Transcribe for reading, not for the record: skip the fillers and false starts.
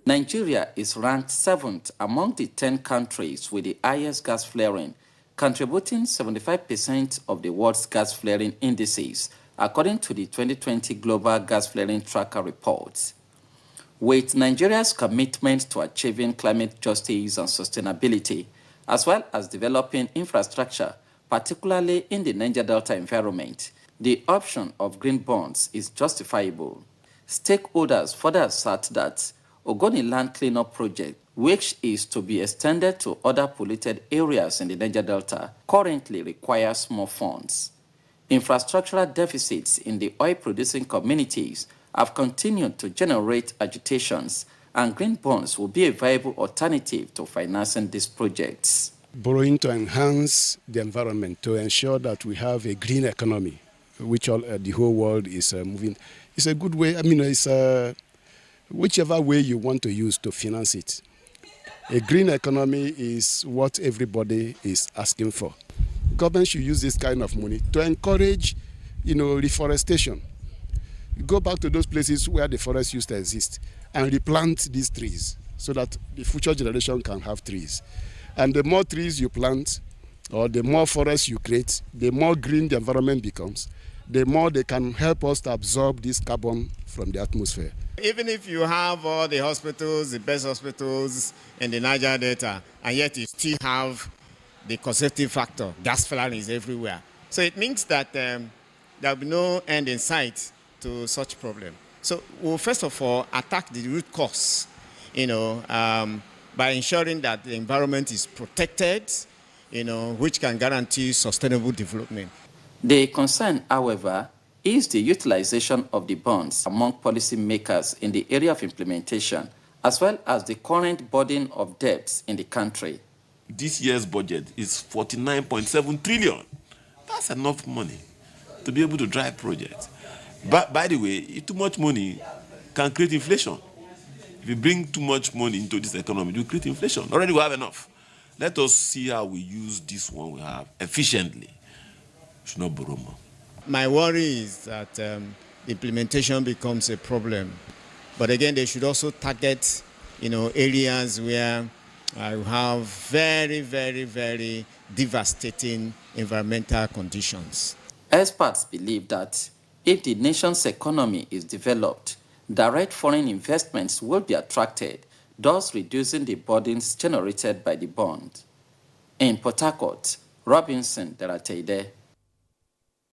Nigeria is ranked 7th among the 10 countries with the highest gas flaring, contributing 75% of the world's gas flaring indices, according to the 2020 Global Gas Flaring Tracker report. With Nigeria's commitment to achieving climate justice and sustainability, as well as developing infrastructure, particularly in the Niger Delta environment, the option of green bonds is justifiable. Stakeholders further assert that Ogoni Land Cleanup Project, which is to be extended to other polluted areas in the Niger Delta, currently requires more funds. Infrastructural deficits in the oil-producing communities have continued to generate agitations, and green bonds will be a viable alternative to financing these projects. Borrowing to enhance the environment, to ensure that we have a green economy, which the whole world is moving, is a good way. I mean, it's whichever way you want to use to finance it. A green economy is what everybody is asking for. Government should use this kind of money to encourage, reforestation. Go back to those places where the forest used to exist and replant these trees so that the future generation can have trees. And the more trees you plant, or the more forests you create, the more green the environment becomes, the more they can help us to absorb this carbon from the atmosphere. Even if you have all the hospitals, the best hospitals in the Niger Delta, and yet you still have the causative factor, gas flaring is everywhere. So it means that there will be no end in sight to such problem. So we'll first of all attack the root cause, by ensuring that the environment is protected, which can guarantee sustainable development. The concern, however, is the utilization of the bonds among policymakers in the area of implementation, as well as the current burden of debts in the country. This year's budget is 49.7 trillion. That's enough money to be able to drive projects. But by the way, too much money can create inflation. If you bring too much money into this economy, you create inflation. Already we have enough. Let us see how we use this one we have efficiently. We should not borrow more. My worry is that implementation becomes a problem. But again, they should also target, areas where you have very, very, very devastating environmental conditions. Experts believe that if the nation's economy is developed, direct foreign investments will be attracted, thus reducing the burdens generated by the bond. In Port Harcourt, Robinson Darateide,